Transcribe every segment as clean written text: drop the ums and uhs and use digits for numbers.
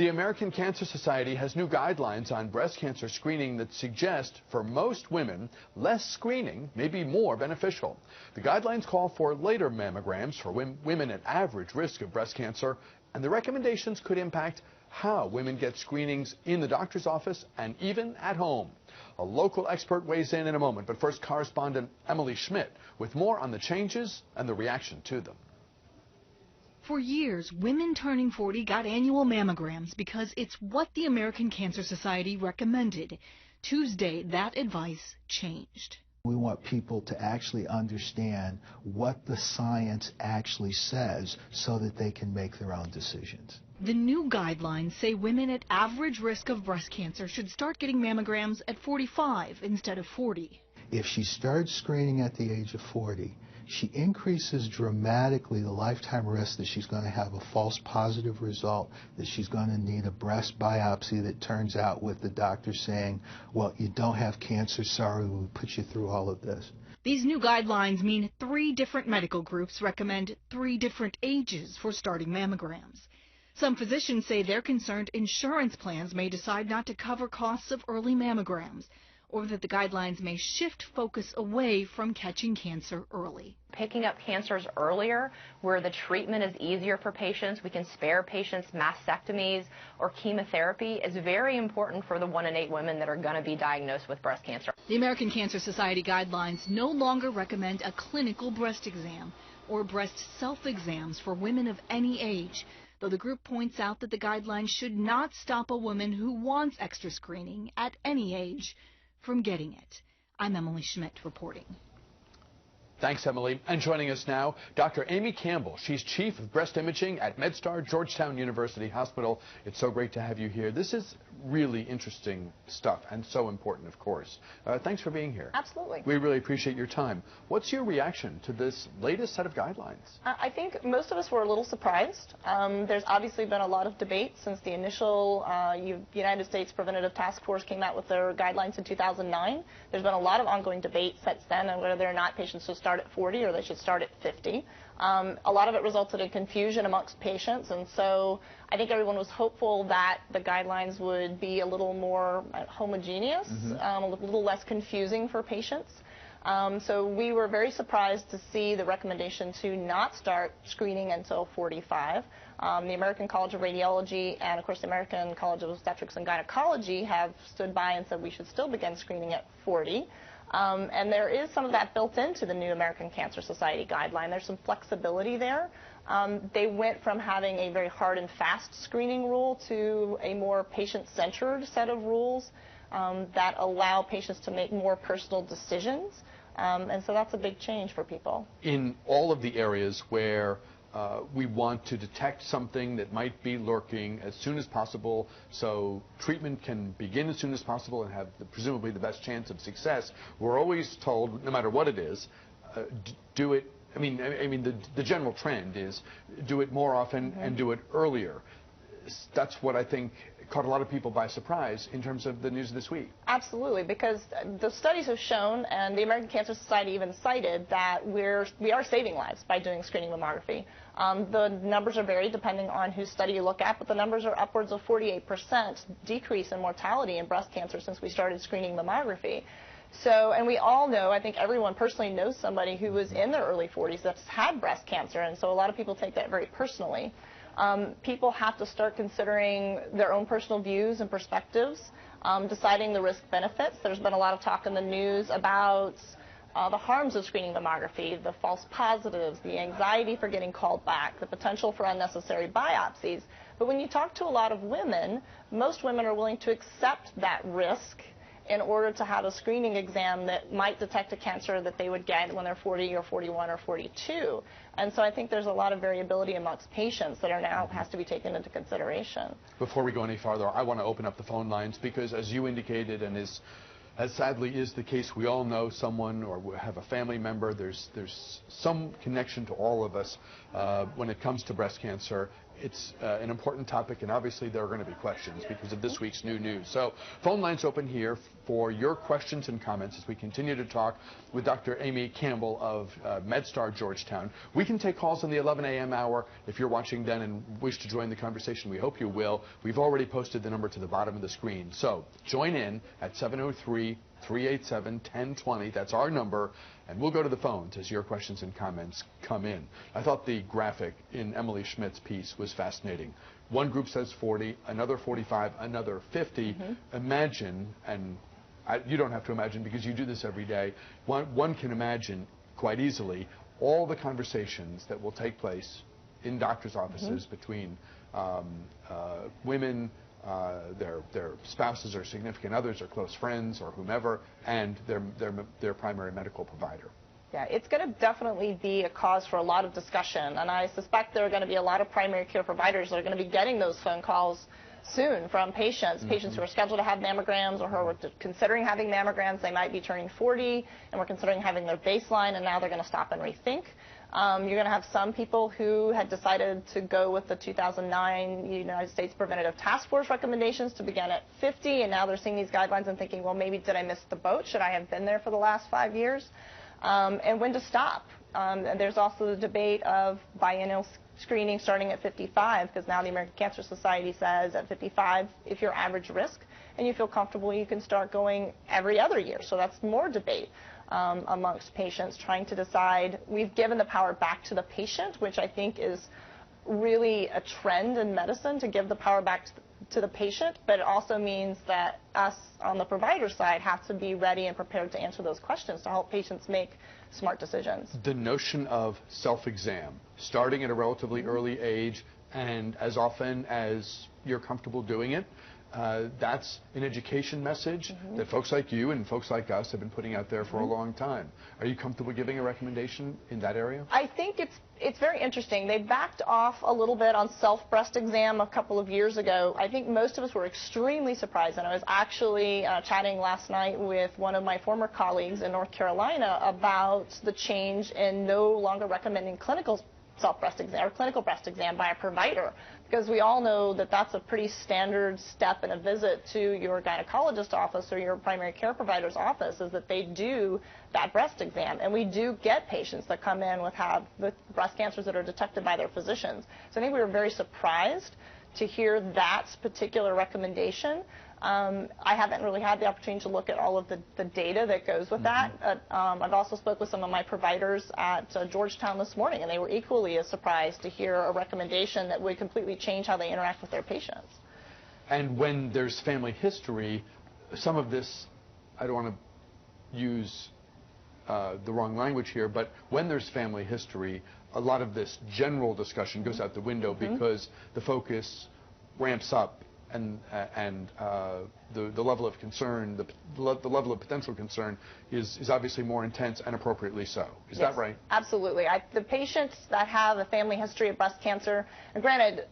The American Cancer Society has new guidelines on breast cancer screening that suggest for most women, less screening may be more beneficial. The guidelines call for later mammograms for women at average risk of breast cancer, and the recommendations could impact how women get screenings in the doctor's office and even at home. A local expert weighs in a moment, but first correspondent Emily Schmidt with more on the changes and the reaction to them. For years, women turning 40 got annual mammograms because it's what the American Cancer Society recommended. Tuesday, that advice changed. We want people to actually understand what the science actually says so that they can make their own decisions. The new guidelines say women at average risk of breast cancer should start getting mammograms at 45 instead of 40. If she starts screening at the age of 40, she increases dramatically the lifetime risk that she's going to have a false positive result, that she's going to need a breast biopsy that turns out with the doctor saying, well, you don't have cancer, sorry, we'll put you through all of this. These new guidelines mean 3 different medical groups recommend 3 different ages for starting mammograms. Some physicians say they're concerned insurance plans may decide not to cover costs of early mammograms, or that the guidelines may shift focus away from catching cancer early. Picking up cancers earlier, where the treatment is easier for patients, we can spare patients mastectomies or chemotherapy, is very important for the 1 in 8 women that are going to be diagnosed with breast cancer. The American Cancer Society guidelines no longer recommend a clinical breast exam or breast self-exams for women of any age, though the group points out that the guidelines should not stop a woman who wants extra screening at any age from getting it. I'm Emily Schmidt reporting. Thanks, Emily. And joining us now, Dr. Amy Campbell. She's Chief of Breast Imaging at MedStar Georgetown University Hospital. It's so great to have you here. This is really interesting stuff and so important, of course. Thanks for being here. Absolutely. We really appreciate your time. What's your reaction to this latest set of guidelines? I think most of us were a little surprised. There's obviously been a lot of debate since the initial United States Preventative Task Force came out with their guidelines in 2009. There's been a lot of ongoing debate since then on whether or not patients should start at 40 or they should start at 50. A lot of it resulted in confusion amongst patients, and so I think everyone was hopeful that the guidelines would be a little more homogeneous, a little less confusing for patients. So we were very surprised to see the recommendation to not start screening until 45. The American College of Radiology and, of course, the American College of Obstetrics and Gynecology have stood by and said we should still begin screening at 40. And there is some of that built into the new American Cancer Society guideline. There's some flexibility there. They went from having a very hard and fast screening rule to a more patient-centered set of rules that allow patients to make more personal decisions. And so that's a big change for people. In all of the areas where we want to detect something that might be lurking as soon as possible so treatment can begin as soon as possible and have presumably the best chance of success, we're always told, no matter what it is, do it. I mean, the general trend is do it more often and do it earlier. That's what I think caught a lot of people by surprise in terms of the news this week. Absolutely, because the studies have shown, and the American Cancer Society even cited, that we are saving lives by doing screening mammography. The numbers are varied depending on whose study you look at, but the numbers are upwards of 48% decrease in mortality in breast cancer since we started screening mammography. So, and we all know, I think everyone personally knows somebody who was in their early 40s that's had breast cancer, and so a lot of people take that very personally. People have to start considering their own personal views and perspectives, deciding the risk benefits. There's been a lot of talk in the news about the harms of screening mammography, the false positives, the anxiety for getting called back, the potential for unnecessary biopsies. But when you talk to a lot of women, most women are willing to accept that risk in order to have a screening exam that might detect a cancer that they would get when they're 40 or 41 or 42. And so I think there's a lot of variability amongst patients that are now has to be taken into consideration. Before we go any farther, I want to open up the phone lines because, as you indicated, and as sadly is the case, we all know someone or we have a family member. There's some connection to all of us when it comes to breast cancer. It's an important topic, and obviously there are going to be questions because of this week's new news. So phone lines open here for your questions and comments as we continue to talk with Dr. Amy Campbell of MedStar Georgetown. We can take calls in the 11 a.m. hour. If you're watching then and wish to join the conversation, we hope you will. We've already posted the number to the bottom of the screen. So join in at 703-387-1020. That's our number, and we'll go to the phones as your questions and comments come in. I thought the graphic in Emily Schmidt's piece was fascinating. One group says 40, another 45, another 50. Imagine, and you don't have to imagine because you do this every day, one can imagine quite easily all the conversations that will take place in doctors' offices between women, their spouses or significant others or close friends or whomever, and their primary medical provider. Yeah, it's going to definitely be a cause for a lot of discussion, and I suspect there are going to be a lot of primary care providers that are going to be getting those phone calls soon from patients who are scheduled to have mammograms or who are considering having mammograms. They might be turning 40 and were considering having their baseline, and now they're going to stop and rethink. You're going to have some people who had decided to go with the 2009 United States Preventative Task Force recommendations to begin at 50, and now they're seeing these guidelines and thinking, well, maybe did I miss the boat? Should I have been there for the last 5 years? And when to stop. And there's also the debate of biennial screening starting at 55, because now the American Cancer Society says at 55, if you're average risk and you feel comfortable, you can start going every other year. So that's more debate amongst patients trying to decide. We've given the power back to the patient, which I think is really a trend in medicine, to give the power back to the patient, but it also means that us on the provider side have to be ready and prepared to answer those questions to help patients make smart decisions. The notion of self-exam, starting at a relatively early age and as often as you're comfortable doing it, that's an education message that folks like you and folks like us have been putting out there for a long time. Are you comfortable giving a recommendation in that area? I think it's very interesting. They backed off a little bit on self-breast exam a couple of years ago. I think most of us were extremely surprised, and I was actually chatting last night with one of my former colleagues in North Carolina about the change in no longer recommending clinical self-breast exam or clinical breast exam by a provider, because we all know that that's a pretty standard step in a visit to your gynecologist office or your primary care provider's office, is that they do that breast exam. And we do get patients that come in with breast cancers that are detected by their physicians. So I think we were very surprised to hear that particular recommendation. I haven't really had the opportunity to look at all of the data that goes with that. I've also spoke with some of my providers at Georgetown this morning, and they were equally as surprised to hear a recommendation that would completely change how they interact with their patients. And when there's family history, some of this, I don't want to use the wrong language here, but when there's family history, a lot of this general discussion goes out the window because the focus ramps up and the level of concern, the level of potential concern is obviously more intense and appropriately so. Is that right? Absolutely. The patients that have a family history of breast cancer, and granted,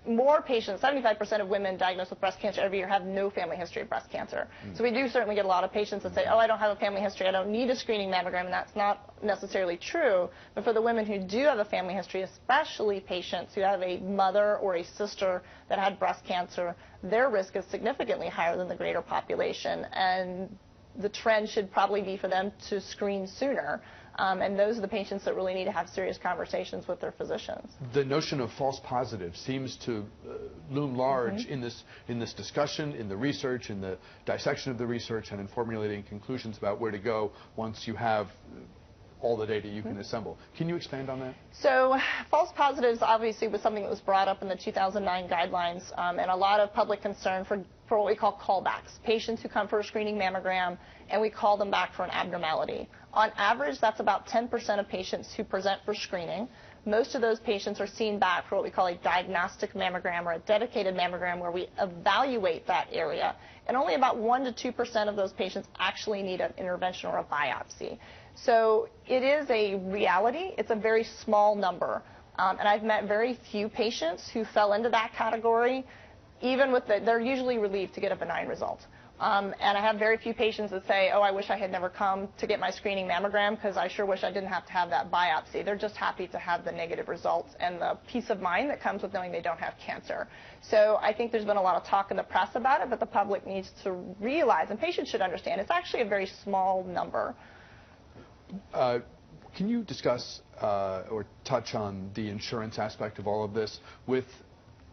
more patients, 75% of women diagnosed with breast cancer every year have no family history of breast cancer. So we do certainly get a lot of patients that say, oh, I don't have a family history, I don't need a screening mammogram, and that's not necessarily true. But for the women who do have a family history, especially patients who have a mother or a sister that had breast cancer, their risk is significantly higher than the greater population. And the trend should probably be for them to screen sooner. And those are the patients that really need to have serious conversations with their physicians. The notion of false positives seems to loom large in this discussion, in the research, in the dissection of the research, and in formulating conclusions about where to go once you have all the data you can assemble. Can you expand on that? So false positives obviously was something that was brought up in the 2009 guidelines, and a lot of public concern for what we call callbacks, patients who come for a screening mammogram and we call them back for an abnormality. On average, that's about 10% of patients who present for screening. Most of those patients are seen back for what we call a diagnostic mammogram or a dedicated mammogram where we evaluate that area. And only about 1 to 2% of those patients actually need an intervention or a biopsy. So it is a reality. It's a very small number. And I've met very few patients who fell into that category. Even with they're usually relieved to get a benign result. And I have very few patients that say, oh, I wish I had never come to get my screening mammogram because I sure wish I didn't have to have that biopsy. They're just happy to have the negative results and the peace of mind that comes with knowing they don't have cancer. So I think there's been a lot of talk in the press about it, but the public needs to realize, and patients should understand, it's actually a very small number. Can you discuss or touch on the insurance aspect of all of this with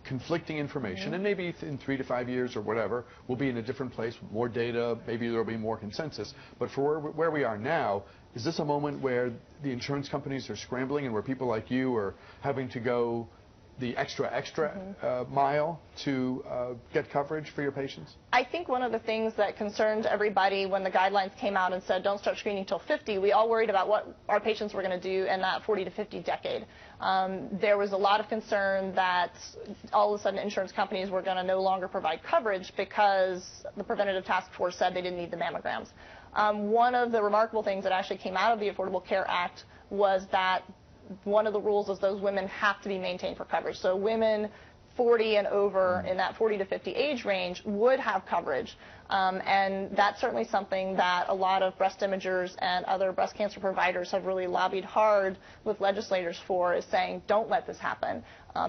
conflicting information, and maybe in 3 to 5 years or whatever, we'll be in a different place with more data, maybe there'll be more consensus. But for where we are now, is this a moment where the insurance companies are scrambling and where people like you are having to go the extra mile to get coverage for your patients? I think one of the things that concerned everybody when the guidelines came out and said don't start screening till 50, we all worried about what our patients were going to do in that 40 to 50 decade. There was a lot of concern that all of a sudden insurance companies were going to no longer provide coverage because the preventative task force said they didn't need the mammograms. One of the remarkable things that actually came out of the Affordable Care Act was that one of the rules is those women have to be maintained for coverage. So women 40 and over in that 40 to 50 age range would have coverage. And that's certainly something that a lot of breast imagers and other breast cancer providers have really lobbied hard with legislators for, is saying don't let this happen.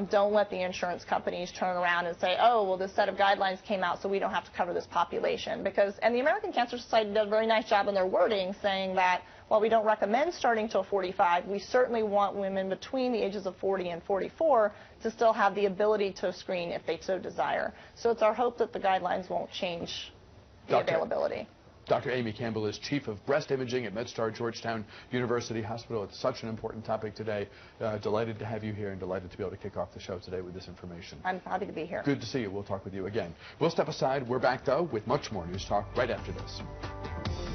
Don't let the insurance companies turn around and say, oh, well, this set of guidelines came out so we don't have to cover this population. And the American Cancer Society does a very nice job in their wording saying that while we don't recommend starting till 45, we certainly want women between the ages of 40 and 44 to still have the ability to screen if they so desire. So it's our hope that the guidelines won't change the availability. Dr. Amy Campbell is Chief of Breast Imaging at MedStar Georgetown University Hospital. It's such an important topic today. Delighted to have you here and delighted to be able to kick off the show today with this information. I'm happy to be here. Good to see you. We'll talk with you again. We'll step aside. We're back, though, with much more News Talk right after this.